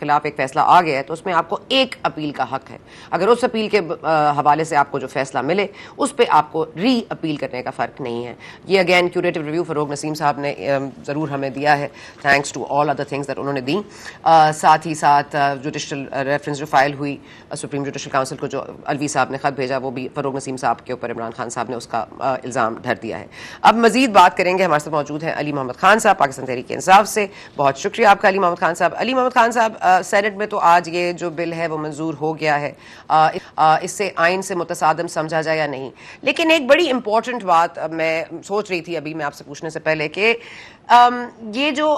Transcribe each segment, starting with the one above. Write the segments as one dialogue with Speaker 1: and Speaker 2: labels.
Speaker 1: خلاف ایک فیصلہ آ گیا ہے تو اس میں آپ کو ایک اپیل کا حق ہے. اگر اس اپیل کے حوالے سے آپ کو جو فیصلہ ملے اس پہ آپ کو ری اپیل کرنے کا فرق نہیں ہے. یہ اگین کیوریٹو ریویو فروغ نسیم صاحب نے ضرور ہمیں دیا ہے, thanks to all other things that انہوں نے دیں. ساتھ ہی ساتھ جوڈیشل ریفرنس جو فائل ہوئی سپریم جوڈیشل کاؤنسل کو, جو الوی صاحب نے خط بھیجا, وہ بھی فروغ نسیم صاحب کے اوپر عمران خان صاحب نے اس کا الزام دھر دیا ہے. اب مزید بات کریں گے, ہمارے ساتھ موجود ہیں علی محمد خان صاحب پاکستان تحریک انصاف سے. بہت شکریہ آپ کا علی محمد خان صاحب. علی محمد خان صاحب, سینٹ میں تو آج یہ جو بل ہے وہ منظور ہو گیا ہے, اس سے آئین سے متصادم سمجھا جائے یا نہیں, لیکن ایک بڑی امپورٹنٹ بات میں سوچ رہی تھی ابھی میں آپ سے پوچھنے سے پہلے کہ یہ جو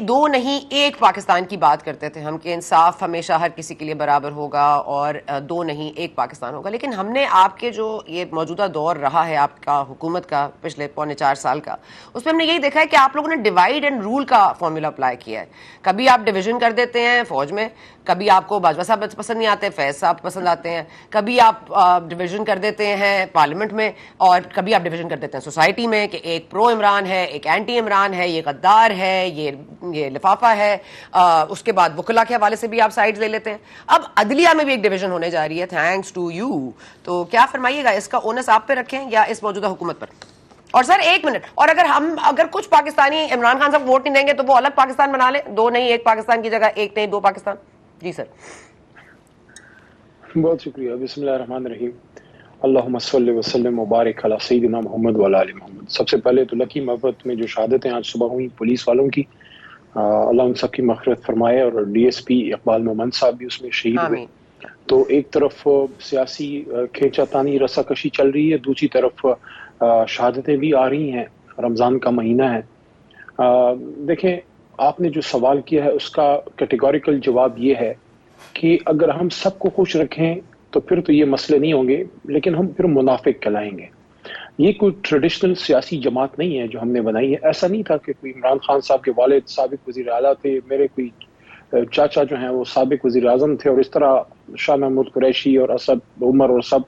Speaker 1: دو نہیں ایک پاکستان کی بات کرتے تھے ہم کہ انصاف ہمیشہ ہر کسی کے لیے برابر ہوگا اور دو نہیں ایک پاکستان ہوگا, لیکن ہم نے آپ کے جو یہ موجودہ دور رہا ہے آپ کا حکومت کا پچھلے 4.25 سال کا, اس میں ہم نے یہی دیکھا ہے کہ آپ لوگوں نے ڈیوائڈ اینڈ رول کا فارمولا اپلائی کیا ہے. کبھی آپ ڈویژن کر دیتے ہیں فوج میں, کبھی آپ کو باجوہ صاحب پسند نہیں آتے, فیض صاحب پسند آتے ہیں, کبھی آپ ڈویژن کر دیتے ہیں پارلیمنٹ میں, اور کبھی آپ ڈویژن کر دیتے ہیں سوسائٹی میں کہ ایک پرو عمران ہے, ایک اینٹی عمران ہے, یہ غدار ہے, یہ لفافہ ہے. اس کے بعد وکلا کے حوالے سے بھی آپ سائڈ لے لیتے ہیں. اب عدلیہ میں بھی ایک ڈویژن ہونے جا رہی ہے تھینکس ٹو یو, تو کیا فرمائیے گا, اس کا اونس آپ پہ رکھیں یا اس موجودہ حکومت پر؟ اور سر ایک منٹ, اور اگر کچھ پاکستانی عمران خان صاحب ووٹ نہیں دیں گے تو وہ الگ پاکستان بنا لیں, دو نہیں ایک پاکستان کی جگہ ایک نہیں دو پاکستان. جی سر.
Speaker 2: بہت شکریہ. بسم اللہ الرحمن الرحیم. اللہم صلی وسلم وبارک علی سیدنا محمد وعلی آل محمد. سب سے پہلے تو لکی محبت میں جو شہادتیں آج صبح ہوئی پولیس والوں کی, اللہ ان سب کی مغفرت فرمائے, اور ڈی ایس پی اقبال مومن صاحب بھی اس میں شہید ہوئے. تو ایک طرف سیاسی کھینچا تانی رسا کشی چل رہی ہے, دوسری طرف شہادتیں بھی آ رہی ہیں, رمضان کا مہینہ ہے. دیکھیں آپ نے جو سوال کیا ہے اس کا کیٹیگوریکل جواب یہ ہے کہ اگر ہم سب کو خوش رکھیں تو پھر تو یہ مسئلے نہیں ہوں گے, لیکن ہم پھر منافق کہلائیں گے. یہ کوئی ٹریڈیشنل سیاسی جماعت نہیں ہے جو ہم نے بنائی ہے. ایسا نہیں تھا کہ کوئی عمران خان صاحب کے والد سابق وزیر اعلیٰ تھے, میرے کوئی چاچا جو ہیں وہ سابق وزیر اعظم تھے, اور اس طرح شاہ محمود قریشی اور اسد عمر اور سب.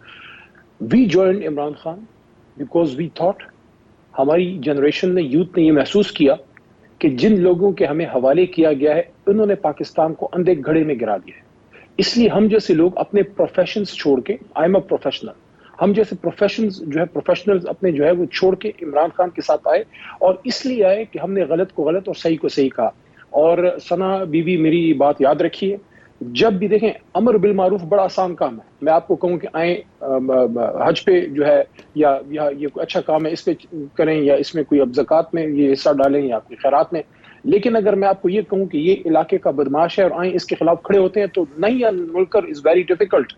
Speaker 2: We joined Imran Khan because we thought, ہماری جنریشن نے, یوتھ نے یہ محسوس کیا کہ جن لوگوں کے ہمیں حوالے کیا گیا ہے انہوں نے پاکستان کو اندھے گھڑے میں گرا دیا ہے. اس لیے ہم جیسے لوگ اپنے پروفیشنز چھوڑ کے, آئی ایم اے پروفیشنل, ہم جیسے پروفیشنز جو ہے پروفیشنلز اپنے جو ہے وہ چھوڑ کے عمران خان کے ساتھ آئے, اور اس لیے آئے کہ ہم نے غلط کو غلط اور صحیح کو صحیح کہا. اور ثنا بی بی میری بات یاد رکھیے, جب بھی دیکھیں امر بالمعروف بڑا آسان کام ہے. میں آپ کو کہوں کہ آئیں حج پہ جو ہے یا یہ کوئی اچھا کام ہے اس پہ کریں, یا اس میں کوئی اب زکوٰۃ میں یہ حصہ ڈالیں یا کوئی خیرات میں, لیکن اگر میں آپ کو یہ کہوں کہ یہ علاقے کا بدماش ہے اور آئیں اس کے خلاف کھڑے ہوتے ہیں تو نہیں منکر از ویری ڈیفیکلٹ.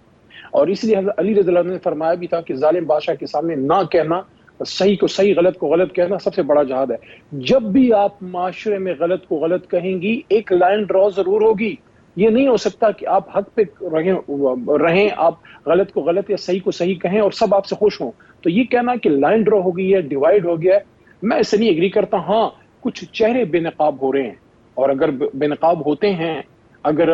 Speaker 2: اور اس لیے حضرت علی رضی اللہ عنہ نے فرمایا بھی تھا کہ ظالم بادشاہ کے سامنے نہ کہنا, صحیح کو صحیح غلط کو غلط کہنا سب سے بڑا جہاد ہے. جب بھی آپ معاشرے میں غلط کو غلط کہیں گی ایک لائن ڈرا ضرور ہوگی. یہ نہیں ہو سکتا کہ آپ حق پہ رہیں, آپ غلط کو غلط یا صحیح کو صحیح کہیں اور سب آپ سے خوش ہوں. تو یہ کہنا کہ لائن ڈرا ہو گئی ہے, ڈیوائڈ ہو گیا ہے, میں اس سے نہیں ایگری کرتا. ہاں کچھ چہرے بے نقاب ہو رہے ہیں, اور اگر بے نقاب ہوتے ہیں, اگر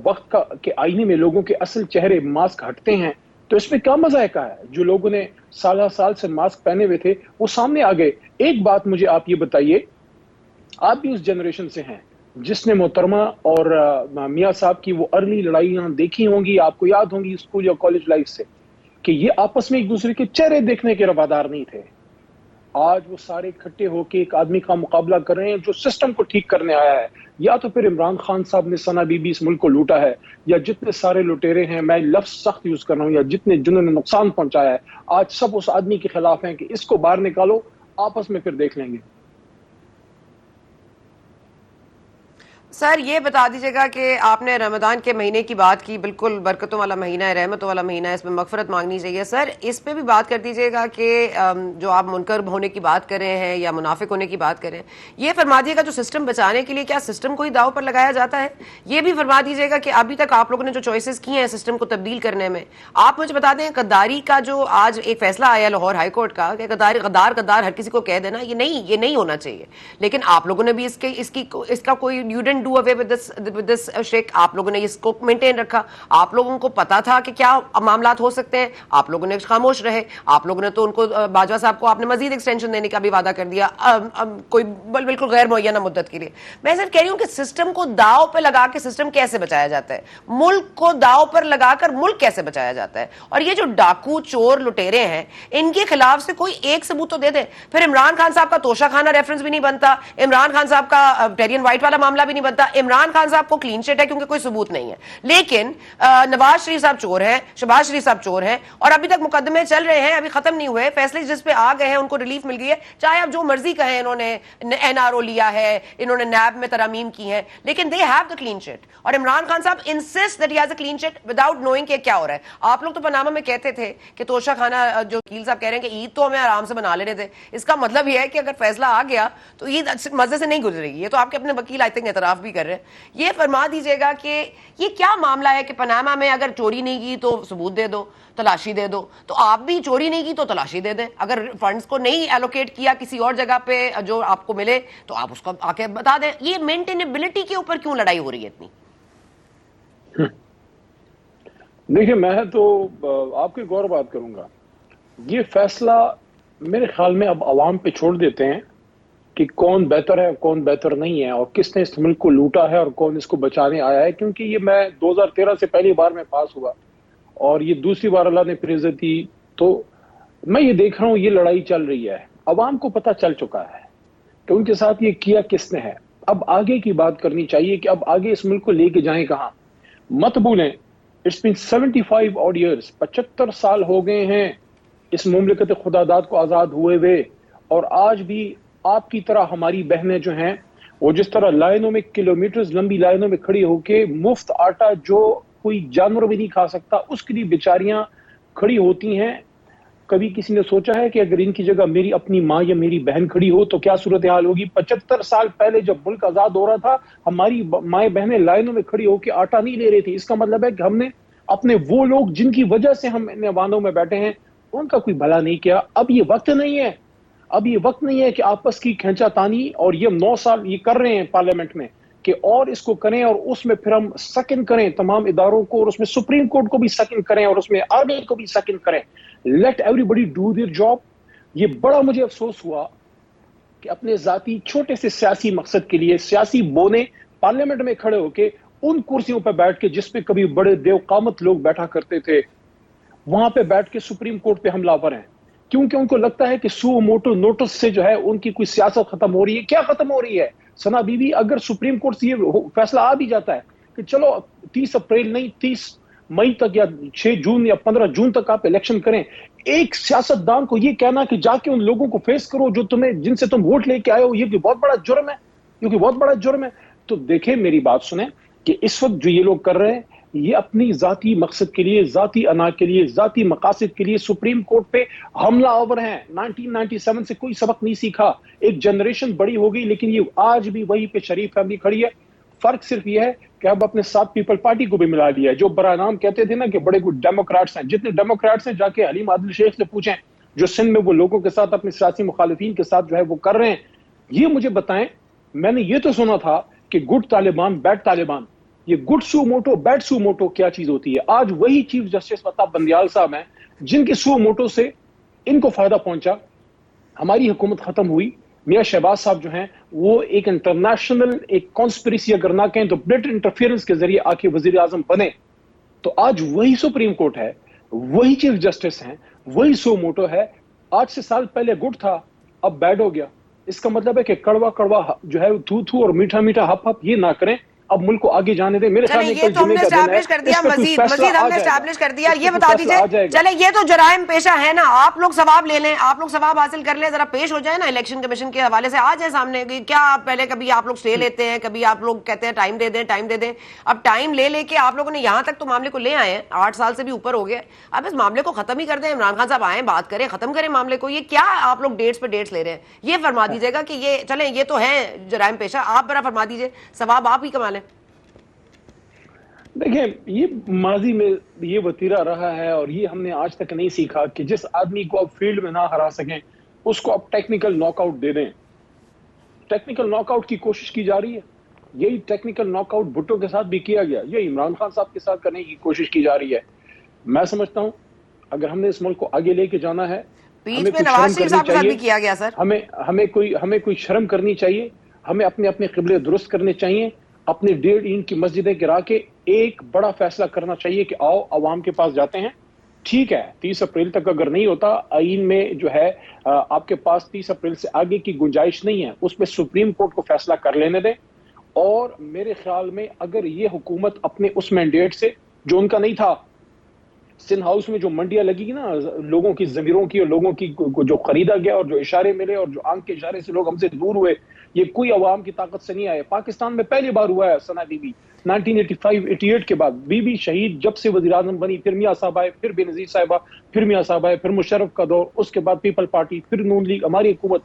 Speaker 2: وقت کے آئینے میں لوگوں کے اصل چہرے ماسک ہٹتے ہیں تو اس میں کیا مذائقہ ہے. جو لوگوں نے سال سے ماسک پہنے ہوئے تھے وہ سامنے آ گئے. ایک بات مجھے آپ یہ بتائیے, آپ بھی اس جنریشن سے ہیں جس نے محترمہ اور میاں صاحب کی وہ ارلی لڑائیاں دیکھی ہوں گی, آپ کو یاد ہوں گی اسکول یا کالج لائف سے, کہ یہ آپس میں ایک دوسرے کے چہرے دیکھنے کے روادار نہیں تھے. آج وہ سارے اکٹھے ہو کے ایک آدمی کا مقابلہ کر رہے ہیں جو سسٹم کو ٹھیک کرنے آیا ہے. یا تو پھر عمران خان صاحب نے ثنا بی بی اس ملک کو لوٹا ہے, یا جتنے سارے لٹیرے ہیں, میں لفظ سخت یوز کر رہا ہوں, یا جنہوں نے نقصان پہنچایا ہے, آج سب اس آدمی کے خلاف ہیں کہ اس کو باہر نکالو, آپس میں پھر دیکھ لیں گے.
Speaker 1: سر یہ بتا دیجیے گا کہ آپ نے رمضان کے مہینے کی بات کی, بالکل برکتوں والا مہینہ ہے, رحمتوں والا مہینہ ہے, اس میں مغفرت مانگنی چاہیے. سر اس پہ بھی بات کر دیجیے گا کہ جو آپ منکر ہونے کی بات کر رہے ہیں یا منافق ہونے کی بات کر رہے ہیں, یہ فرما دیجیے گا جو سسٹم بچانے کے لیے کیا سسٹم کو ہی داؤ پر لگایا جاتا ہے. یہ بھی فرما دیجیے گا کہ ابھی تک آپ لوگوں نے جو چوائسیز کی ہیں سسٹم کو تبدیل کرنے میں, آپ مجھے بتا دیں غداری کا جو آج ایک فیصلہ آیا لاہور ہائی کورٹ کا کہ غدار ہر کسی کو کہہ دینا, یہ نہیں ہونا چاہیے. لیکن آپ لوگوں نے بھی اس کا کوئی you didn't and do away with this shake. آپ لوگوں نے اس کو مینٹین رکھا. آپ لوگوں کو پتا تھا کہ کیا معاملات ہو سکتے ہیں, آپ لوگوں نے خاموش رہے. آپ لوگوں نے تو ان کو باجوہ صاحب کو آپ نے مزید ایکسٹینشن دینے کا بھی وعدہ کر دیا کوئی بالکل غیر معینہ مدت کے لیے. میں سر کہہ رہی ہوں کہ سسٹم کو داؤ پہ لگا کے سسٹم کیسے بچایا جاتا ہے, ملک کو داؤ پر لگا کر ملک کیسے بچایا جاتا ہے. اور یہ جو ڈاکو چور لٹیرے ہیں ان کے خلاف سے کوئی ایک ثبوت تو دے دیں. پھر عمران خان صاحب کا توشہ خانہ ریفرنس بھی نہیں بنتا, عمران خان صاحب کا ٹیرین وائٹ والا معاملہ بھی نہیں بنتا. عمران خان صاحب کو کلین چٹ ہے کیونکہ کوئی ثبوت نہیں ہے, لیکن نواز شریف صاحب چور ہیں, شہباز شریف صاحب چور ہیں, اور ابھی تک مقدمے چل رہے ہیں, ابھی ختم نہیں ہوئے. فیصلے جس پہ آ گئے ہیں ان کو ریلیف مل گئی ہے, چاہے آپ جو مرضی کہیں. انہوں نے این آر او لیا ہے, انہوں نے نیب میں ترامیم کی ہیں, لیکن they have the clean chit. اور عمران خان صاحب insist that he has a clean chit without knowing کہ کیا ہو رہا ہے. آپ لوگ تو پاناما میں کہتے تھے کہ توشہ خانہ جو وکیل صاحب کہہ رہے ہیں کہ عید تو ہمیں آرام سے بنا لینے تھے. اس کا مطلب یہ ہے کہ اگر فیصلہ آ گیا تو عید مزے سے نہیں گزرے گی. یہ تو آپ کے اپنے وکیل آئی تھنک اعتراف بھی کر رہے ہیں. یہ فرما دیجیے گا کہ یہ کیا معاملہ ہے کہ پاناما میں اگر چوری نہیں کی تو ثبوت دے دو, تلاشی دے دو, تو آپ بھی چوری نہیں کی تو تلاشی دے دیں. اگر فنڈز کو نہیں ایلوکیٹ کیا کسی اور جگہ پہ جو آپ کو ملے تو آپ اس کو آ کے بتا دیں. یہ مینٹینیبلٹی کے اوپر کیوں لڑائی ہو رہی ہے اتنی؟
Speaker 2: دیکھیں میں تو آپ کی غور بات کروں گا. یہ فیصلہ میرے خیال میں اب عوام پہ چھوڑ دیتے ہیں کہ کون بہتر ہے کون بہتر نہیں ہے, اور کس نے اس ملک کو لوٹا ہے اور کون اس کو بچانے آیا ہے. کیونکہ یہ میں 2013 سے پہلی بار میں پاس ہوا اور یہ دوسری بار اللہ نے پھر عزت دی, تو میں یہ دیکھ رہا ہوں یہ لڑائی چل رہی ہے. عوام کو پتہ چل چکا ہے کہ ان کے ساتھ یہ کیا کس نے ہے. اب آگے کی بات کرنی چاہیے کہ اب آگے اس ملک کو لے کے جائیں کہاں. مت بھولیں اٹس بین 75 odd years, 75 سال ہو گئے ہیں اس مملکت خدا داد کو آزاد ہوئے ہوئے, اور آج بھی آپ کی طرح ہماری بہنیں جو ہیں وہ جس طرح لائنوں میں کلومیٹرز لمبی لائنوں میں کھڑی ہو کے مفت آٹا جو کوئی جانور بھی نہیں کھا سکتا اس کے لیے بیچاریاں کھڑی ہوتی ہیں. کبھی کسی نے سوچا ہے کہ اگر ان کی جگہ میری اپنی ماں یا میری بہن کھڑی ہو تو کیا صورتحال ہوگی؟ 75 سال پہلے جب ملک آزاد ہو رہا تھا ہماری مائیں بہنیں لائنوں میں کھڑی ہو کے آٹا نہیں لے رہی تھی. اس کا مطلب ہے کہ ہم نے اپنے وہ لوگ جن کی وجہ سے ہم ان ایوانوں میں بیٹھے ہیں ان کا کوئی بھلا نہیں کیا. اب یہ وقت نہیں ہے کہ آپس کی کھینچا تانی, اور یہ 9 سال یہ کر رہے ہیں پارلیمنٹ میں کہ اور اس کو کریں اور اس میں پھر ہم سیکنڈ کریں تمام اداروں کو, اور اس میں سپریم کورٹ کو بھی سیکنڈ کریں اور اس میں آرمی کو بھی سیکنڈ کریں. Let everybody do their job. یہ بڑا مجھے افسوس ہوا کہ اپنے ذاتی چھوٹے سے سیاسی مقصد کے لیے سیاسی بونے پارلیمنٹ میں کھڑے ہو کے ان کرسیوں پہ بیٹھ کے جس پہ کبھی بڑے دیو قامت لوگ بیٹھا کرتے تھے وہاں پہ بیٹھ کے سپریم کورٹ پہ حملہ آور ہیں, کیونکہ ان کو لگتا ہے کہ سو موٹو نوٹس سے جو ہے ان کی کوئی سیاست ختم ہو رہی ہے. کیا ختم ہو رہی ہے ثنا بی بی؟ اگر سپریم کورٹ سے یہ فیصلہ آ بھی جاتا ہے کہ چلو 30 اپریل نہیں 30 مئی تک یا 6 جون یا 15 جون تک آپ الیکشن کریں, ایک سیاست دان کو یہ کہنا کہ جا کے ان لوگوں کو فیس کرو جو جن سے تم ووٹ لے کے آئے ہو, یہ بہت بڑا جرم ہے. تو دیکھیں میری بات سنیں کہ اس وقت جو یہ لوگ کر رہے ہیں یہ اپنی ذاتی مقصد کے لیے, ذاتی انا کے لیے, ذاتی مقاصد کے لیے سپریم کورٹ پہ حملہ آور ہیں. 1997 سے کوئی سبق نہیں سیکھا. ایک جنریشن بڑی ہو گئی لیکن یہ آج بھی وہی پہ شریف فیملی کھڑی ہے. فرق صرف یہ ہے کہ اب اپنے ساتھ پیپل پارٹی کو بھی ملا دیا ہے. جو برائے نام کہتے تھے نا کہ بڑے کوئی ڈیموکریٹس ہیں, جتنے ڈیموکریٹس ہیں جا کے حلیم عادل شیخ سے پوچھیں جو سندھ میں وہ لوگوں کے ساتھ اپنے سیاسی مخالفین کے ساتھ جو ہے وہ کر رہے ہیں. یہ مجھے بتائیں, میں نے یہ تو سنا تھا کہ گڈ طالبان بیڈ طالبان, یہ good suo motu bad suo motu کیا چیز ہوتی ہے؟ آج وہی چیف جسٹس مہتاب بندیال صاحب ہیں جن کے سو موٹو سے ان کو فائدہ پہنچا, ہماری حکومت ختم ہوئی. میاں شہباز صاحب جو ہیں وہ ایک انٹرنیشنل ایک کانسپریسی اگر نہ کہیں تو بلٹ انٹرفیئرنس کے ذریعے آ کے وزیر اعظم بنے. تو آج وہی سپریم کورٹ ہے, وہی چیف جسٹس ہیں, وہی سو موٹو ہے. 8 سے سال پہلے گڈ تھا اب بیڈ ہو گیا. اس کا مطلب ہے کہ کڑوا کڑوا جو ہے تھو تھو اور میٹھا میٹھا ہپ ہپ یہ نہ کریں. اب ملک کو آگے جانے دیں. میرے خیال میں
Speaker 1: یہ تو ہم نے اسٹیبلش کر دیا, مزید ہم نے اسٹیبلش کر دیا. یہ بتا دیجئے, چلے یہ تو جرائم پیشہ ہے نا, آپ لوگ ثواب لے لیں, آپ لوگ ثواب حاصل کر لیں, ذرا پیش ہو جائے نا الیکشن کمیشن کے حوالے سے, آ جائے سامنے. کیا آپ پہلے کبھی آپ لوگ اسٹے لیتے ہیں, کبھی آپ لوگ کہتے ہیں ٹائم دے دیں. اب ٹائم لے کے آپ لوگوں نے یہاں تک تو معاملے کو لے آئے ہیں, 8 سال سے بھی اوپر ہو گئے. اب اس معاملے کو ختم ہی کر دیں. عمران خان صاحب آئیں, بات کریں, ختم کریں معاملے کو. یہ کیا آپ لوگ ڈیٹس پہ ڈیٹس لے رہے ہیں؟ یہ فرما دیجیے گا کہ یہ چلیں یہ تو ہے جرائم پیشہ, آپ ذرا فرما دیجیے, ثواب آپ ہی کما لیں.
Speaker 2: دیکھیں یہ ماضی میں یہ وتیرہ رہا ہے اور یہ ہم نے آج تک نہیں سیکھا کہ جس آدمی کو آپ فیلڈ میں نہ ہرا سکیں اس کو آپ ٹیکنیکل ناک آؤٹ دے دیں. ٹیکنیکل ناک آؤٹ کی کوشش کی جا رہی ہے. یہی ٹیکنیکل ناک آؤٹ بھٹو کے ساتھ بھی کیا گیا, یہ عمران خان صاحب کے ساتھ کرنے کی کوشش کی جا رہی ہے. میں سمجھتا ہوں اگر ہم نے اس ملک کو آگے لے کے جانا ہے,
Speaker 1: بیچ میں نواز شریف صاحب کے ساتھ بھی کیا گیا سر.
Speaker 2: ہمیں کوئی شرم کرنی چاہیے, ہمیں اپنے قبلے درست کرنے چاہیے, اپنے 1.5 انچ کی مسجدیں گرا کے ایک بڑا فیصلہ کرنا چاہیے کہ آؤ عوام کے پاس جاتے ہیں. ٹھیک ہے 30 اپریل تک اگر نہیں ہوتا, آئین میں جو ہے آپ کے پاس 30 اپریل سے آگے کی گنجائش نہیں ہے, اس میں سپریم کورٹ کو فیصلہ کر لینے دیں. اور میرے خیال میں اگر یہ حکومت اپنے اس مینڈیٹ سے جو ان کا نہیں تھا, سندھ ہاؤس میں جو منڈیاں لگی گی نا لوگوں کی ضمیروں کی اور لوگوں کی جو خریدا گیا اور جو اشارے ملے اور جو آنکھ کے اشارے سے لوگ ہم سے دور ہوئے, یہ کوئی عوام کی طاقت سے نہیں آئے. پاکستان میں پہلی بار ہوا ہے ثنا بی بی 1985-88 کے بعد بی بی شہید جب سے وزیر اعظم بنی, پھر میاں صاحب آئے, پھر بے نظیر صاحبہ, پھر میاں صاحب آئے, پھر مشرف کا دور, اس کے بعد پیپل پارٹی, پھر نون لیگ, ہماری حکومت,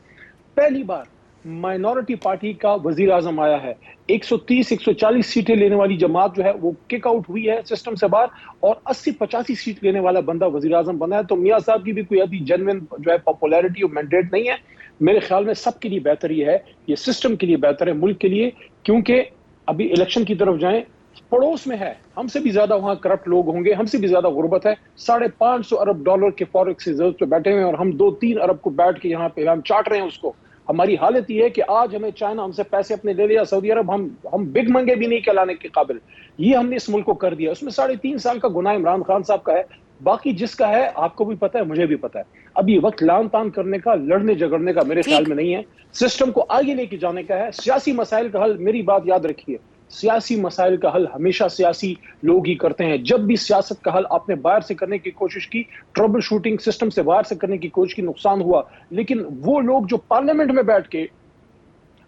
Speaker 2: پہلی بار مائنورٹی پارٹی کا وزیر اعظم آیا ہے. 130-140 سیٹیں لینے والی جماعت جو ہے وہ کک آؤٹ ہوئی ہے سسٹم سے باہر, اور 80-85 سیٹ لینے والا بندہ وزیر اعظم بنا ہے. تو میاں صاحب کی بھی کوئی ابھی جنوین جو ہے پاپولیرٹی اور مینڈیٹ نہیں ہے. میرے خیال میں سب کے لیے بہتر یہ ہے, یہ سسٹم کے لیے بہتر ہے, ملک کے لیے, کیونکہ ابھی الیکشن کی طرف جائیں, پڑوس میں ہے, ہم سے بھی زیادہ وہاں کرپٹ لوگ ہوں گے, ہم سے بھی زیادہ غربت ہے. $550 ارب کے فوریکس ریزرو پہ بیٹھے ہوئے ہیں, اور ہم 2-3 ارب کو بیٹھ کے یہاں پہ ہم چاٹ رہے ہیں اس کو. ہماری حالت یہ ہے کہ آج ہمیں چائنا ہم سے پیسے اپنے لے لیا, سعودی عرب, ہم بگ منگے بھی نہیں کہلانے کے قابل. یہ ہم نے اس ملک کو کر دیا. اس میں 3.5 سال کا گناہ عمران خان صاحب کا ہے, باقی جس کا ہے آپ کو بھی پتا ہے, مجھے بھی پتا ہے. اب یہ وقت لان تان کرنے کا, لڑنے جھگڑنے کا میرے خیال میں نہیں ہے, سسٹم کو آگے لے کے جانے کا ہے. سیاسی مسائل کا حل, میری بات یاد رکھیے, سیاسی مسائل کا حل ہمیشہ سیاسی لوگ ہی کرتے ہیں. جب بھی سیاست کا حل آپ نے باہر سے کرنے کی کوشش کی, ٹربل شوٹنگ سسٹم سے باہر سے کرنے کی کوشش کی, نقصان ہوا. لیکن وہ لوگ جو پارلیمنٹ میں بیٹھ کے,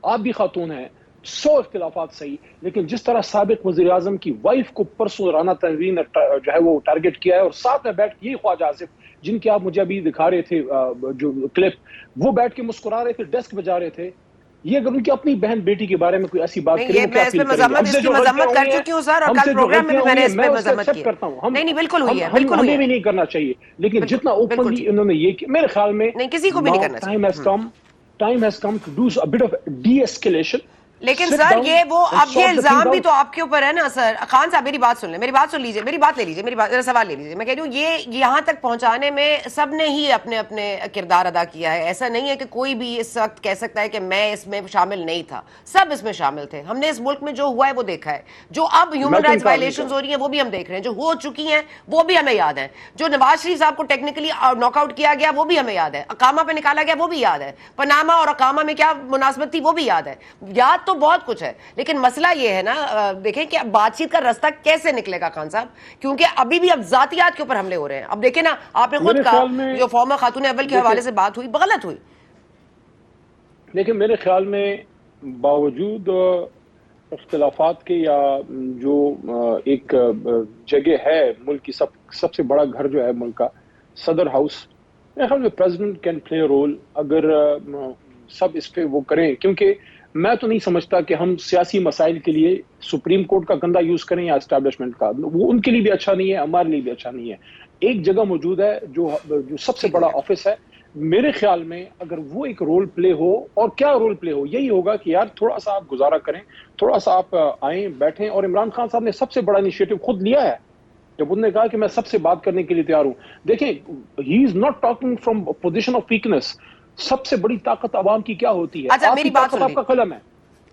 Speaker 2: آپ بھی خاتون ہیں, 100 اختلافات صحیح, لیکن جس طرح سابق وزیر اعظم کی وائف کو پرسوں رانا تنویر نے جو ہے وہ ٹارگٹ کیا ہے, اور ساتھ میں بیٹھ کے یہ خواجہ آصف جن کے آپ مجھے ابھی دکھا رہے تھے جو کلپ, وہ بیٹھ کے مسکرا رہے تھے, ڈیسک بجا رہے تھے. یہ اگر ان کی اپنی بہن بیٹی کے بارے میں کوئی ایسی بات کریں,
Speaker 1: میں اس پہ مذمت کر چکی ہوں سر, اور کل پروگرام میں بھی میں نے اس پہ مذمت کی. نہیں بالکل ہوئی ہے, بالکل ہوئی ہے,
Speaker 2: ہمیں بھی نہیں کرنا چاہیے, لیکن جتنا اوپنلی انہوں نے یہ میرے خیال میں
Speaker 1: نہیں, کسی کو بھی نہیں کرنا چاہیے.
Speaker 2: time has come to do a bit of de-escalation.
Speaker 1: لیکن سر یہ وہ اب یہ الزام بھی تو آپ کے اوپر ہے نا سر. خان صاحب میری بات سن لیں, میری بات سن لیجیے, میری بات لے لیجیے, میرا سوال لے لیجیے. میں کہہ رہی ہوں یہ یہاں تک پہنچانے میں سب نے ہی اپنے اپنے کردار ادا کیا ہے. ایسا نہیں ہے کہ کوئی بھی اس وقت کہہ سکتا ہے کہ میں اس میں شامل نہیں تھا, سب اس میں شامل تھے. ہم نے اس ملک میں جو ہوا ہے وہ دیکھا ہے, جو اب ہیومن رائٹس وائلیشنز ہو رہی ہیں وہ بھی ہم دیکھ رہے ہیں, جو ہو چکی ہیں وہ بھی ہمیں یاد ہیں, جو نواز شریف صاحب کو ٹیکنیکلی ناک آؤٹ کیا گیا وہ بھی ہمیں یاد ہے, اقامہ پہ نکالا گیا وہ بھی یاد ہے, پاناما اور اقامہ میں کیا مناسبت تھی وہ بھی یاد ہے. یاد تو بہت کچھ ہے, لیکن مسئلہ یہ ہے نا, دیکھیں کہ بات چیت کا رستہ کیسے نکلے گا خان صاحب, کیونکہ ابھی بھی اب ذاتیات کے اوپر حملے ہو رہے ہیں. اب دیکھیں نا, آپ نے خود کہا جو فارمر خاتون اول کے حوالے سے بات ہوئی غلط ہوئی.
Speaker 2: لیکن میرے خیال میں باوجود اختلافات کے, یا جو ایک جگہ ہے ملک کی سب سے بڑا گھر جو ہے ملک کا, صدر ہاؤس, میرے خیال میں پریزیڈنٹ کین پلے رول اگر سب اس پہ وہ کریں. کیونکہ میں تو نہیں سمجھتا کہ ہم سیاسی مسائل کے لیے سپریم کورٹ کا گندا یوز کریں یا اسٹیبلشمنٹ کا, وہ ان کے لیے بھی اچھا نہیں ہے, ہمارے لیے بھی اچھا نہیں ہے. ایک جگہ موجود ہے جو سب سے بڑا آفس ہے, میرے خیال میں اگر وہ ایک رول پلے ہو, اور کیا رول پلے ہو, یہی ہوگا کہ یار تھوڑا سا آپ گزارا کریں, تھوڑا سا آپ آئیں بیٹھیں. اور عمران خان صاحب نے سب سے بڑا انیشیٹو خود لیا ہے جب انہوں نے کہا کہ میں سب سے بات کرنے کے لیے تیار ہوں. دیکھیں, he is not talking from position of weakness. سب سے بڑی طاقت عوام کی کیا ہوتی ہے؟
Speaker 1: اچھا میری بات
Speaker 2: آپ کا قلم ہے.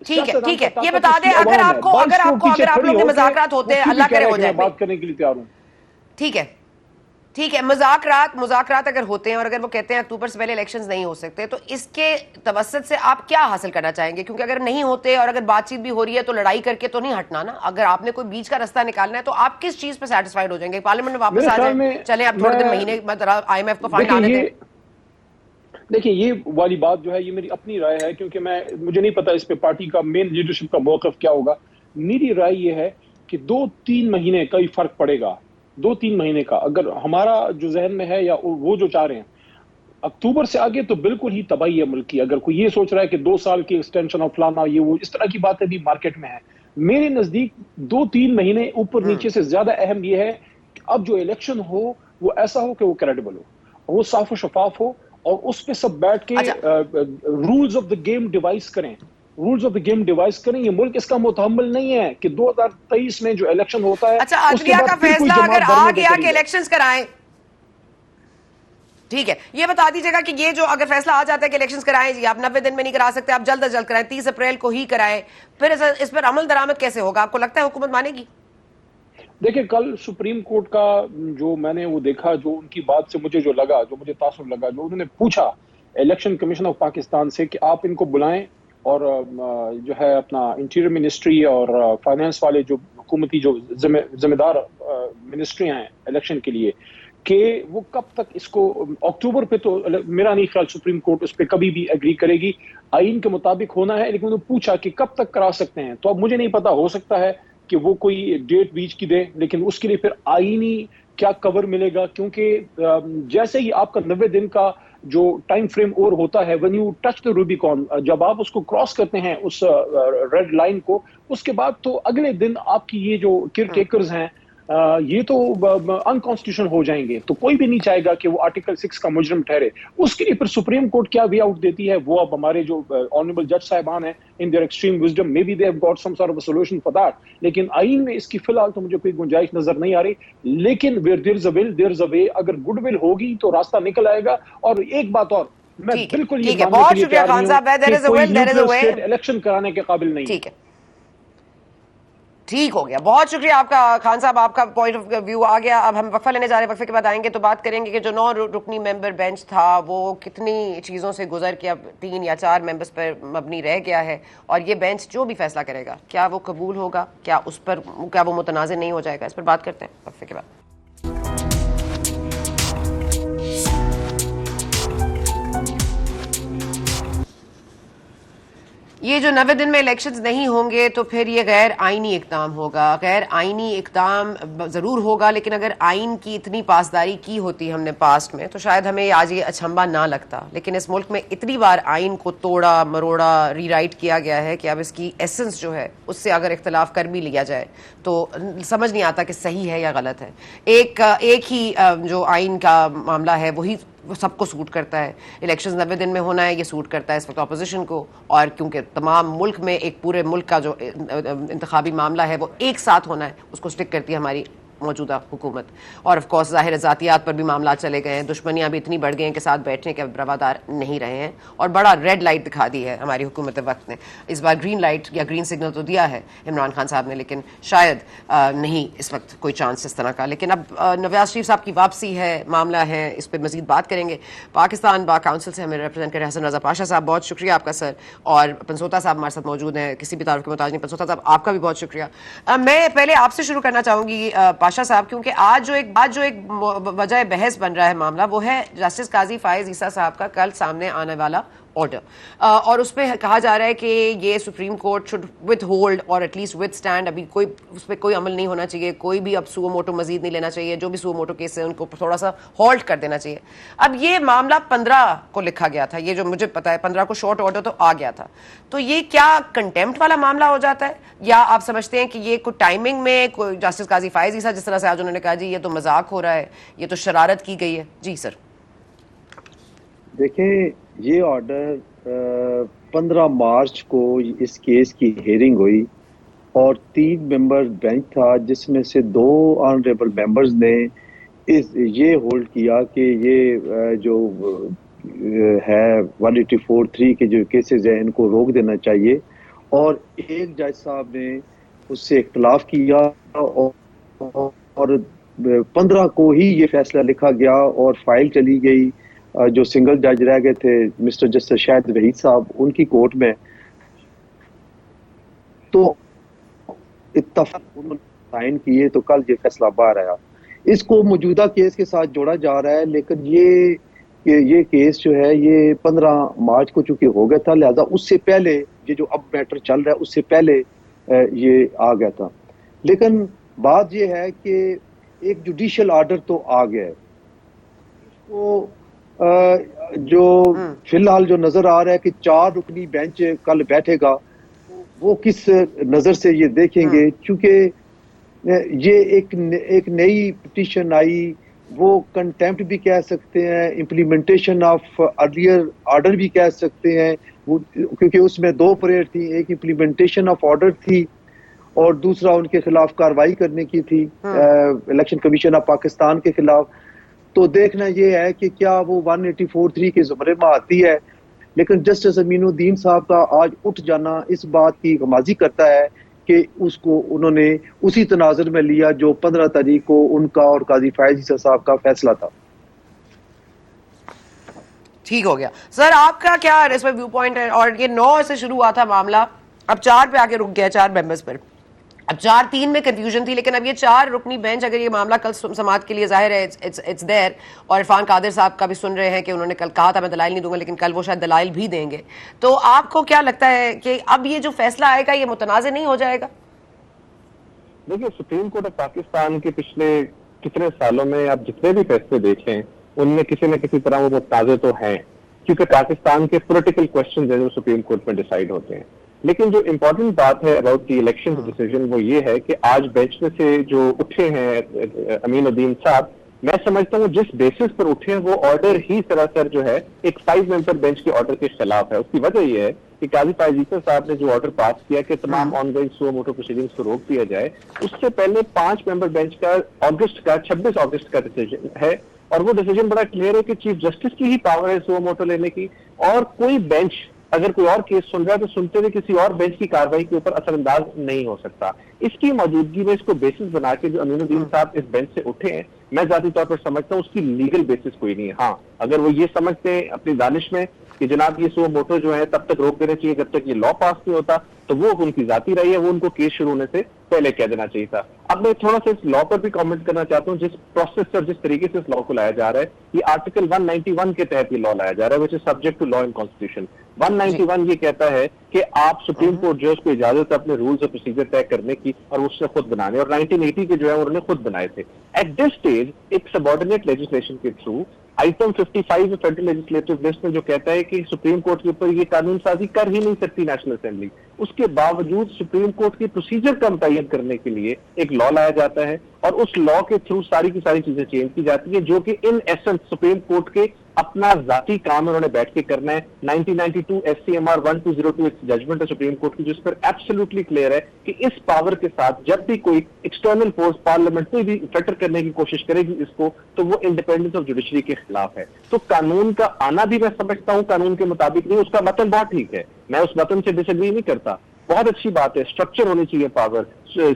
Speaker 1: ٹھیک ہے ٹھیک ہے, یہ بتا دیں اگر آپ لوگ کے مذاکرات ہوتے ہیں, اللہ کرے ہو جائے,
Speaker 2: بات کرنے کے لیے تیار ہوں.
Speaker 1: ٹھیک ہے, مذاکرات اگر ہوتے ہیں, اور اگر وہ کہتے ہیں اکتوبر سے پہلے الیکشنز نہیں ہو سکتے, تو اس کے توسط سے آپ کیا حاصل کرنا چاہیں گے؟ کیونکہ اگر نہیں ہوتے اور اگر بات چیت بھی ہو رہی ہے تو لڑائی کر کے تو نہیں ہٹنا نا. اگر آپ نے کوئی بیچ کا راستہ نکالنا ہے تو آپ کس چیز پہ سیٹسفائیڈ ہو جائیں گے؟ پارلیمنٹ میں واپس آ جائیں, چلیں اب تھوڑے دن مہینے آئی ایم ایف کو فنڈ آنے دیں.
Speaker 2: دیکھیں یہ والی بات جو ہے یہ میری اپنی رائے ہے, کیونکہ مجھے نہیں پتا اس پہ پارٹی کا مین لیڈرشپ کا موقف کیا ہوگا. میری رائے یہ ہے کہ 2-3 مہینے کا ہی فرق پڑے گا, 2-3 مہینے کا. اگر ہمارا جو ذہن میں ہے یا وہ جو چاہ رہے ہیں, اکتوبر سے آگے تو بالکل ہی تباہی ہے ملک کی. اگر کوئی یہ سوچ رہا ہے کہ 2 سال کی ایکسٹینشن آف فلانا یہ وہ اس طرح کی باتیں بھی مارکیٹ میں ہیں, میرے نزدیک 2-3 مہینے اوپر نیچے سے زیادہ اہم یہ ہے کہ اب جو الیکشن ہو وہ ایسا ہو کہ وہ کریڈیبل ہو, وہ صاف و شفاف ہو, اور اس پہ سب بیٹھ کے rules of the game devise کریں. Rules of the game devise کریں. یہ ملک اس کا متحمل نہیں ہے کہ 2023 میں جو الیکشن ہوتا ہے
Speaker 1: اچھا عدلیہ کا فیصلہ اگر آ گیا کہ الیکشنز کرائیں, ٹھیک ہے, یہ بتا دیجیے گا کہ یہ جو اگر فیصلہ آ جاتا ہے کہ الیکشنز کرائیں جی, آپ 90 دن میں نہیں کرا سکتے, آپ جلد از جلد کرائیں, 30 اپریل کو ہی کرائیں, پھر اس پر عمل درآمد کیسے ہوگا؟ آپ کو لگتا ہے حکومت مانے گی؟
Speaker 2: دیکھیں کل سپریم کورٹ کا جو میں نے وہ دیکھا, جو ان کی بات سے مجھے جو لگا, جو مجھے تاثر لگا, جو انہوں نے پوچھا الیکشن کمیشن آف پاکستان سے کہ آپ ان کو بلائیں اور جو ہے اپنا انٹیریئر منسٹری اور فائنانس والے جو حکومتی جو ذمہ دار منسٹری ہیں الیکشن کے لیے, کہ وہ کب تک اس کو اکتوبر پہ, تو میرا نہیں خیال سپریم کورٹ اس پہ کبھی بھی ایگری کرے گی, آئین کے مطابق ہونا ہے, لیکن انہوں نے پوچھا کہ کب تک کرا سکتے ہیں. تو اب مجھے نہیں پتا, ہو سکتا ہے کہ وہ کوئی ڈیٹ بیچ کی دے, لیکن اس کے لیے پھر آئینی کیا کور ملے گا, کیونکہ جیسے ہی آپ کا 90 دن کا جو ٹائم فریم اور ہوتا ہے, when you touch the Rubicon, جب آپ اس کو کراس کرتے ہیں اس ریڈ لائن کو, اس کے بعد تو اگلے دن آپ کی یہ جو کیئر ٹیکرز ہیں یہ تو انکانسٹیٹیوشن ہو جائیں گے, تو کوئی بھی نہیں چاہے گا کہ وہ آرٹیکل 6 کا مجرم ٹھہرے. اس کے لیے پھر سپریم کورٹ کیا وے آؤٹ دیتی ہے, وہ اب ہمارے جو آنریبل جج صاحبان ہیں in their extreme wisdom, may be they have got some sort of a solution for that, لیکن آئین میں اس کی فی الحال تو مجھے کوئی گنجائش نظر نہیں آ رہی. لیکن ویئر دیر از اے ول دیر از اے وے, اگر گڈ ول ہوگی تو راستہ نکل آئے گا. اور ایک بات اور, میں بالکل یہ ماننے کے لیے تیار نہیں ہوں کہ کوئی نیوٹرل اسٹیٹ الیکشن کرانے کے قابل نہیں.
Speaker 1: ٹھیک ہے, ٹھیک ہو گیا, بہت شکریہ آپ کا خان صاحب, آپ کا پوائنٹ آف ویو آ گیا. اب ہم وقفہ لینے جا رہے ہیں, وقفے کے بعد آئیں گے تو بات کریں گے کہ جو 9 رکنی ممبر بینچ تھا وہ کتنی چیزوں سے گزر کے اب 3 یا 4 ممبرز پر مبنی رہ گیا ہے, اور یہ بینچ جو بھی فیصلہ کرے گا کیا وہ قبول ہوگا, کیا اس پر کیا وہ متنازع نہیں ہو جائے گا, اس پر بات کرتے ہیں وقفے کے بعد. یہ جو 90 دن میں الیکشنز نہیں ہوں گے تو پھر یہ غیر آئینی اقدام ہوگا. غیر آئینی اقدام ضرور ہوگا, لیکن اگر آئین کی اتنی پاسداری کی ہوتی ہم نے پاسٹ میں تو شاید ہمیں آج یہ اچھمبا نہ لگتا. لیکن اس ملک میں اتنی بار آئین کو توڑا مروڑا ری رائٹ کیا گیا ہے کہ اب اس کی ایسنس جو ہے اس سے اگر اختلاف کر بھی لیا جائے تو سمجھ نہیں آتا کہ صحیح ہے یا غلط ہے. ایک ہی جو آئین کا معاملہ ہے وہی سب کو سوٹ کرتا ہے. الیکشنز 90 دن میں ہونا ہے, یہ سوٹ کرتا ہے اس وقت اپوزیشن کو, اور کیونکہ تمام ملک میں ایک پورے ملک کا جو انتخابی معاملہ ہے وہ ایک ساتھ ہونا ہے, اس کو سٹک کرتی ہے ہماری موجودہ حکومت. اور آف کورس ظاہر ذاتیات پر بھی معاملات چلے گئے ہیں, دشمنیاں بھی اتنی بڑھ گئی ہیں کہ ساتھ بیٹھنے کے روادار نہیں رہے ہیں, اور بڑا ریڈ لائٹ دکھا دی ہے ہماری حکومت وقت نے. اس بار گرین لائٹ یا گرین سگنل تو دیا ہے عمران خان صاحب نے, لیکن شاید نہیں اس وقت کوئی چانس اس طرح کا. لیکن اب نواز شریف صاحب کی واپسی ہے, معاملہ ہے, اس پہ مزید بات کریں گے. پاکستان با کونسل سے ہمیں ریپرزینٹ کر رہے حسن رضا پاشا صاحب, بہت شکریہ آپ کا سر. اور پنسوتا صاحب ہمارے ساتھ موجود ہیں, کسی بھی تعارف کے محتاج نہیں. پنسوتا صاحب آپ کا بھی بہت شکریہ. میں پہلے آپ سے شروع کرنا چاہوں گی پاشا صاحب, کیونکہ آج جو ایک وجہ بحث بن رہا ہے معاملہ, وہ ہے جسٹس قاضی فائز عیسیٰ صاحب کا کل سامنے آنے والا آرڈر, اور اس پہ کہا جا رہا ہے کہ یہ supreme court should with hold اور ایٹ لیسٹ وتھ اسٹینڈ. ابھی کوئی اس پہ کوئی عمل نہیں ہونا چاہیے, کوئی بھی اب سو موٹو مزید نہیں لینا چاہیے, جو بھی سو موٹو کیس ہے ان کو تھوڑا سا ہولڈ کر دینا چاہیے. اب یہ معاملہ 15 کو لکھا گیا تھا, یہ جو مجھے پتا ہے 15 کو شارٹ آرڈر تو آ گیا تھا, تو یہ کیا کنٹیمپٹ والا معاملہ ہو جاتا ہے, یا آپ سمجھتے ہیں کہ یہ کوئی ٹائمنگ میں کوئی جسٹس قاضی فائز عیسیٰ جس طرح سے آج انہوں نے کہا جی یہ تو مذاق ہو رہا ہے, یہ تو شرارت کی گئی ہے. جی سر.
Speaker 3: دیکھیں یہ آرڈر 15 مارچ کو اس کیس کی ہیئرنگ ہوئی, اور 3 ممبر بینچ تھا جس میں سے 2 آنریبل ممبرز نے یہ ہولڈ کیا کہ یہ جو ہے 184(3) کے جو کیسز ہیں ان کو روک دینا چاہیے, اور ایک جج صاحب نے اس سے اختلاف کیا, اور 15 کو ہی یہ فیصلہ لکھا گیا اور فائل چلی گئی. جو سنگل جج رہ گئے تھے مسٹر جسٹس شاہد وحید صاحب, ان کی کورٹ میں, تو اتفاق انہوں نے سائن کیے تو کل یہ فیصلہ باہر آیا. اس کو موجودہ کیس کے ساتھ جوڑا جا رہا ہے, لیکن یہ کیس جو ہے یہ 15 مارچ کو چونکہ ہو گیا تھا, لہذا اس سے پہلے یہ جو اب میٹر چل رہا ہے اس سے پہلے یہ آ گیا تھا. لیکن بات یہ ہے کہ ایک جوڈیشل آرڈر تو آ گیا ہے, وہ جو فی الحال جو نظر آ رہا ہے کہ 4 رکنی بینچ کل بیٹھے گا, وہ کس نظر سے یہ دیکھیں گے, چونکہ یہ ایک نئی پٹیشن آئی وہ کنٹیمپٹ بھی کہہ سکتے ہیں, امپلیمنٹیشن آف ارلیئر آرڈر بھی کہہ سکتے ہیں, کیونکہ اس میں دو پریڈ تھی, ایک امپلیمنٹیشن آف آرڈر تھی اور دوسرا ان کے خلاف کارروائی کرنے کی تھی الیکشن کمیشن آف پاکستان کے خلاف. تو دیکھنا یہ ہے کہ کیا وہ 184(3) کے زمرے میں آتی ہے. لیکن جسٹس امین الدین صاحب کا آج اٹھ جانا اس بات کی غمازی کرتا ہے کہ اس کو انہوں نے اسی تناظر میں لیا جو 15 تاریخ کو ان کا اور قاضی فائز عیسیٰ صاحب کا فیصلہ تھا.
Speaker 1: ٹھیک ہو گیا سر, آپ کا کیا اس میں ویو پوائنٹ ہے؟ اور یہ 9 سے شروع ہوا تھا معاملہ, اب 4 پہ آ کے رک گیا, 4 ممبرز پر. اب 4-3 میں کنفیوژن تھی, لیکن اب یہ 4 رکنی بینچ, اگر یہ معاملہ کل سماعت کے لیے ظاہر ہے اٹس دیر, اور عرفان قادر صاحب کا بھی سن رہے ہیں کہ انہوں نے کل کہا تھا میں دلائل نہیں دوں گا, لیکن کل وہ شاید دلائل بھی دیں گے. تو آپ کو کیا لگتا ہے کہ اب یہ جو فیصلہ آئے گا یہ متنازع نہیں ہو جائے گا؟
Speaker 4: دیکھیے, سپریم کورٹ آف پاکستان کے پچھلے کتنے سالوں میں آپ جتنے بھی فیصلے دیکھیں ان میں کسی نہ کسی طرح وہ متنازع تو ہیں, کیونکہ پاکستان کے پولیٹیکل کوشچنز ہیں جو سپریم کورٹ میں ڈیسائیڈ ہوتے ہیں. لیکن جو امپورٹنٹ بات ہے اباؤٹ دی الیکشن ڈیسیژن وہ یہ ہے کہ آج بینچ میں سے جو اٹھے ہیں امین الدین صاحب, میں سمجھتا ہوں جس بیسس پر اٹھے ہیں وہ آرڈر ہی سراسر جو ہے ایک 5 ممبر بینچ کے آرڈر کے خلاف ہے. اس کی وجہ یہ ہے کہ قاضی فائز عیسیٰ صاحب نے جو آرڈر پاس کیا کہ تمام on going so motto proceedings کو روک دیا جائے, اس سے پہلے 5 ممبر بینچ کا 26 اگست کا ڈیسیژن ہے, اور وہ ڈیسیژن بڑا کلیئر ہے کہ چیف جسٹس کی ہی پاور ہے سو موٹو لینے کی, اور کوئی بینچ اگر کوئی اور کیس سن رہا ہے تو سنتے ہوئے کسی اور بینچ کی کارروائی کے اوپر اثر انداز نہیں ہو سکتا. اس کی موجودگی میں اس کو بیسس بنا کے جو امین الدین صاحب اس بینچ سے اٹھے ہیں, میں ذاتی طور پر سمجھتا ہوں اس کی لیگل بیسس کوئی نہیں ہے. ہاں, اگر وہ یہ سمجھتے ہیں اپنی دانش میں کہ جناب یہ سو موٹو جو ہے تب تک روک دینا چاہیے جب تک یہ لا پاس نہیں ہوتا, تو وہ ان کی ذاتی رائے ہے, وہ ان کو کیس شروع ہونے سے پہلے کہہ دینا چاہیے تھا. اب میں تھوڑا سا اس لا پر بھی کامنٹ کرنا چاہتا ہوں, جس پروسیس اور جس طریقے سے اس لا کو لایا جا رہا ہے, یہ آرٹیکل 191 کے تحت یہ لا لایا جا رہا ہے, which is subject to law and constitution. 191 یہ کہتا ہے کہ آپ سپریم کورٹ جو اس کو اجازت ہے اپنے رولز اور پروسیجر طے کرنے کی اور اس سے خود بنانے, اور 1980 کے جو ہے انہوں نے خود بنائے تھے. ایٹ دس اسٹیج ایک سبارڈینیٹ لیجسلیشن کے through item 55 federal legislative list میں جو کہتا ہے کہ سپریم کورٹ کے اوپر یہ قانون سازی کر ہی نہیں سکتی نیشنل اسمبلی, اس کے باوجود سپریم کورٹ کی پروسیجر کا متعین کرنے کے لیے ایک لا لایا جاتا ہے, اور اس لا کے تھرو ساری کی ساری چیزیں چینج کی جاتی ہیں, جو کہ ان ایسنس سپریم کورٹ کے اپنا ذاتی کام انہوں نے بیٹھ کے کرنا ہے. 1992 SCMR 1202 ایک ججمنٹ ہے سپریم کورٹ کی جس پر ایبسولوٹلی کلیئر ہے کہ اس پاور کے ساتھ جب بھی کوئی ایکسٹرنل فورس پارلیمنٹ میں بھی فلٹر کرنے کی کوشش کرے گی اس کو, تو وہ انڈیپینڈنس آف جوڈیشری کے خلاف ہے. تو قانون کا آنا بھی میں سمجھتا ہوں قانون کے مطابق نہیں, اس کا متن بہت ٹھیک ہے, میں اس متن سے ڈس ایگری نہیں کرتا, بہت اچھی بات ہے, اسٹرکچر ہونی چاہیے پاور,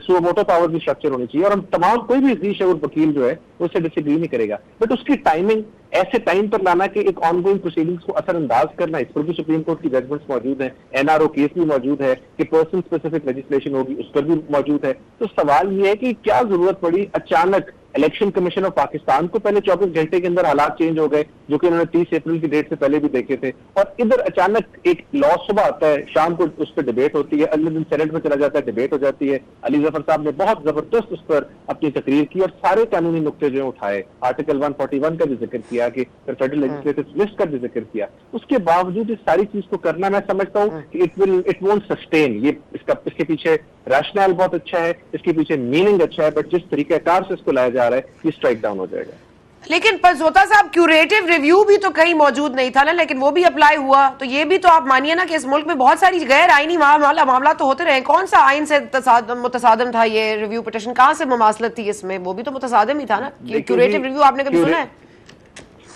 Speaker 4: سو موٹو پاور کی اسٹرکچر ہونی چاہیے, اور ہم تمام کوئی بھی ذی شعور وکیل جو ہے اس سے ڈس ایگری نہیں کرے گا. بٹ اس کی ٹائمنگ ایسے ٹائم پر لانا کہ ایک آن گوئنگ پروسیڈنگز کو اثر انداز کرنا, اس پر بھی سپریم کورٹ کی ججمنٹس موجود ہیں, NRO کیس بھی موجود ہے کہ پرسن اسپیسیفک لیجسلیشن ہوگی اس پر بھی موجود ہے. تو سوال یہ ہے کہ کیا ضرورت پڑی اچانک الیکشن کمیشن آف پاکستان کو, پہلے 24 گھنٹے کے اندر حالات چینج ہو گئے جو کہ انہوں نے 30 اپریل کی ڈیٹ سے پہلے بھی دیکھے تھے, اور ادھر اچانک ایک لا صبح آتا ہے, شام کو اس پہ ڈیبیٹ ہوتی ہے, اگلے دن سینٹ میں چلا جاتا ہے, ڈیبیٹ ہو جاتی ہے. علی ظفر صاحب نے بہت زبردست اس پر اپنی تقریر کی اور سارے قانونی نقطے جو اٹھائے, آرٹیکل 141 کا بھی ذکر کیا کہ فیڈرل لیجسلیٹو لسٹ کا بھی ذکر کیا. اس کے باوجود اس ساری چیز کو کرنا میں سمجھتا ہوں کہ اٹ وونٹ سسٹین. یہ اس کے پیچھے ریشنل بہت اچھا ہے, اس کے پیچھے میننگ اچھا ہے, بٹ جس طریقہ کار سے اس کو لایا جا رہا ہے یہ اسٹرائک ڈاؤن ہو جائے گا.
Speaker 1: لیکن پرزوتا صاحب کیوریٹو ریویو بھی تو کہیں موجود نہیں تھا نا, لیکن وہ بھی اپلائی ہوا, تو یہ بھی تو آپ مانیے نا کہ اس ملک میں بہت ساری غیر آئینی معاملات تو ہوتے رہے. کون سا آئین سے متصادم تھا یہ ریویو پٹیشن, کہاں سے مماثلت تھی اس میں, وہ بھی تو متصادم ہی تھا نا. کیوریٹو ریویو آپ نے کبھی سنا ہے؟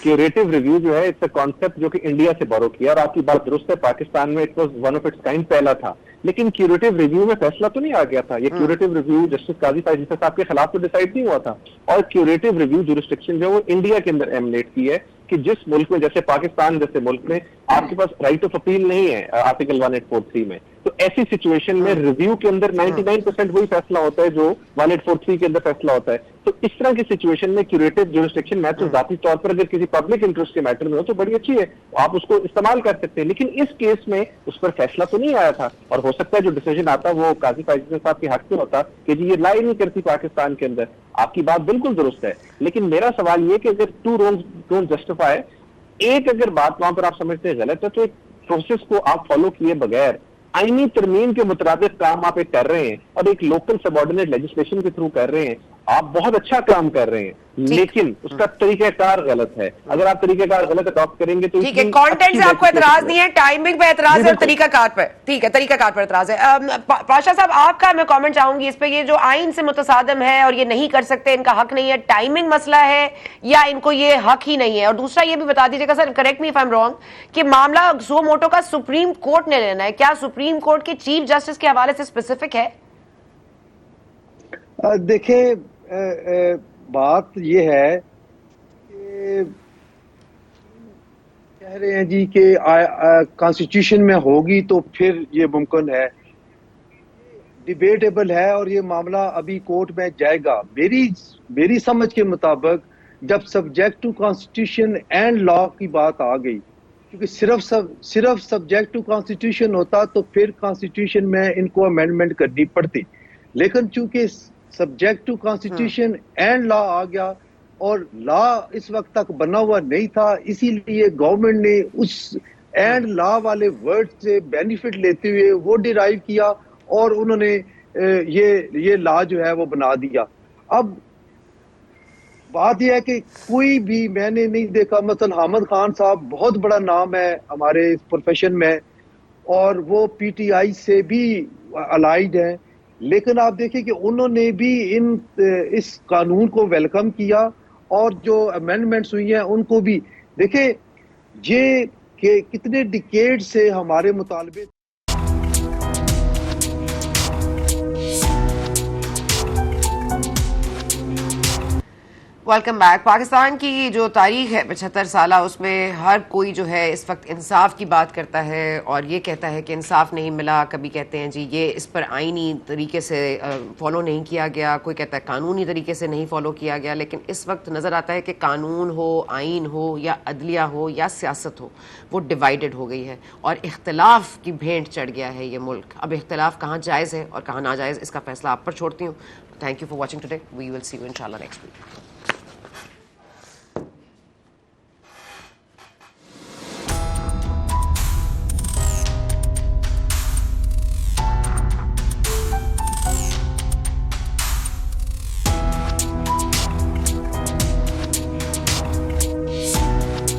Speaker 4: کیوریٹو ریویو جو ہے اٹس اے کانسیپٹ جو کہ انڈیا سے بورو کیا, اور آپ کی بات درست ہے, پاکستان میں it was one of its kind پہلا تھا, لیکن کیوریٹو ریویو میں فیصلہ تو نہیں آ گیا تھا. یہ کیوریٹو ریویو جسٹس قاضی فائز عیسیٰ صاحب کے خلاف تو ڈیسائیڈ نہیں ہوا تھا, اور کیوریٹو ریویو جورسڈکشن جو ہے وہ انڈیا کے اندر ایمنیٹ کی ہے کہ جس ملک میں, جیسے پاکستان جیسے ملک میں آپ کے پاس رائٹ آف اپیل نہیں ہے آرٹیکل 1843 میں, تو ایسی سچویشن میں ریویو کے اندر 99% وہی فیصلہ ہوتا ہے جو 1843 کے اندر فیصلہ ہوتا ہے. تو اس طرح کی سچویشن میں کیوریٹو جورسڈکشن میں تو ذاتی طور پر اگر کسی پبلک انٹرسٹ کے میٹر میں ہو تو بڑی اچھی ہے, آپ اس کو استعمال کر سکتے ہیں, لیکن اس کیس میں اس پر فیصلہ تو نہیں آیا تھا, اور ہو سکتا ہے جو ڈیسیژن آتا وہ قاضی فائز عیسیٰ صاحب کے حق میں ہوتا کہ جی یہ لائی نہیں کرتی پاکستان کے اندر. آپ کی بات بالکل درست ہے, لیکن میرا سوال یہ کہ اگر ٹو رونگز ڈونٹ جسٹیفائی, ایک اگر بات وہاں پر آپ سمجھتے ہیں غلط ہے تو ایک پروسیس کو آپ فالو کیے بغیر آئینی ترمیم کے مطابق کام آپ ایک کر رہے ہیں اور ایک لوکل سبارڈینیٹ لیجسلیشن کے تھرو کر رہے ہیں, آپ بہت اچھا کام کر رہے ہیں لیکن اس کا طریقہ کار غلط ہے. اگر آپ طریقہ کار غلط اڈاپٹ کریں گے تو
Speaker 1: ٹھیک ہے, کانٹینٹ سے آپ کو اعتراض نہیں ہے, ٹائمنگ پہ اعتراض ہے اور طریقہ کار پر, ٹھیک ہے, طریقہ کار پر اعتراض ہے. پاشا صاحب آپ کا میں کامنٹ چاہوں گی اس پہ, یہ جو آئین سے متصادم ہے اور یہ نہیں کر سکتے, ان کا حق نہیں ہے, ٹائمنگ مسئلہ ہے یا ان کو یہ حق ہی نہیں ہے؟ اور دوسرا یہ بھی بتا دیجیے گا sir, correct me if I am wrong, کہ معاملہ سو موٹو کا سپریم کورٹ نے لینا ہے, کیا سپریم کورٹ کے چیف جسٹس کے حوالے سے اسپیسیفک ہے؟
Speaker 3: دیکھیں بات یہ ہے کہ کہہ رہے ہیں جی کہ کانسٹیٹیوشن میں ہوگی تو پھر یہ ممکن ہے, ڈیبیٹیبل ہے, اور یہ معاملہ ابھی کورٹ میں جائے گا. میری سمجھ کے مطابق جب سبجیکٹ ٹو کانسٹیٹیوشن اینڈ لا کی بات آ گئی, کیونکہ صرف سبجیکٹ ٹو کانسٹیٹیوشن ہوتا تو پھر کانسٹیٹیوشن میں ان کو امینڈمنٹ کرنی پڑتی, لیکن چونکہ سبجیکٹ ٹو کانسٹیٹیوشن اینڈ لا آ گیا اور لا اس وقت تک بنا ہوا نہیں تھا, اسی لیے گورنمنٹ نے اس اینڈ لا والے ورڈ سے بینیفٹ لیتے ہوئے وہ ڈیرائیو کیا اور انہوں نے یہ لا جو ہے وہ بنا دیا. اب بات یہ ہے کہ کوئی بھی میں نے نہیں دیکھا, مثلا حامد خان صاحب بہت بڑا نام ہے ہمارے اس پروفیشن میں اور وہ پی ٹی آئی سے بھی الائیڈ ہیں, لیکن آپ دیکھیں کہ انہوں نے بھی اس قانون کو ویلکم کیا اور جو امینڈمنٹس ہوئی ہیں ان کو بھی دیکھیں. یہ کہ کتنے ڈیکیڈ سے ہمارے مطالبے
Speaker 1: ویلکم بیک. پاکستان کی جو تاریخ ہے 75 سالہ, اس میں ہر کوئی جو ہے اس وقت انصاف کی بات کرتا ہے اور یہ کہتا ہے کہ انصاف نہیں ملا. کبھی کہتے ہیں جی یہ اس پر آئینی طریقے سے فالو نہیں کیا گیا, کوئی کہتا ہے قانونی طریقے سے نہیں فالو کیا گیا. لیکن اس وقت نظر آتا ہے کہ قانون ہو, آئین ہو یا عدلیہ ہو یا سیاست ہو, وہ ڈیوائیڈڈ ہو گئی ہے اور اختلاف کی بھینٹ چڑھ گیا ہے یہ ملک. اب اختلاف کہاں جائز ہے اور کہاں ناجائز, اس کا فیصلہ آپ پر چھوڑتی ہوں. Thank you for watching today. We will see you انشاءاللہ نیکسٹ ویک.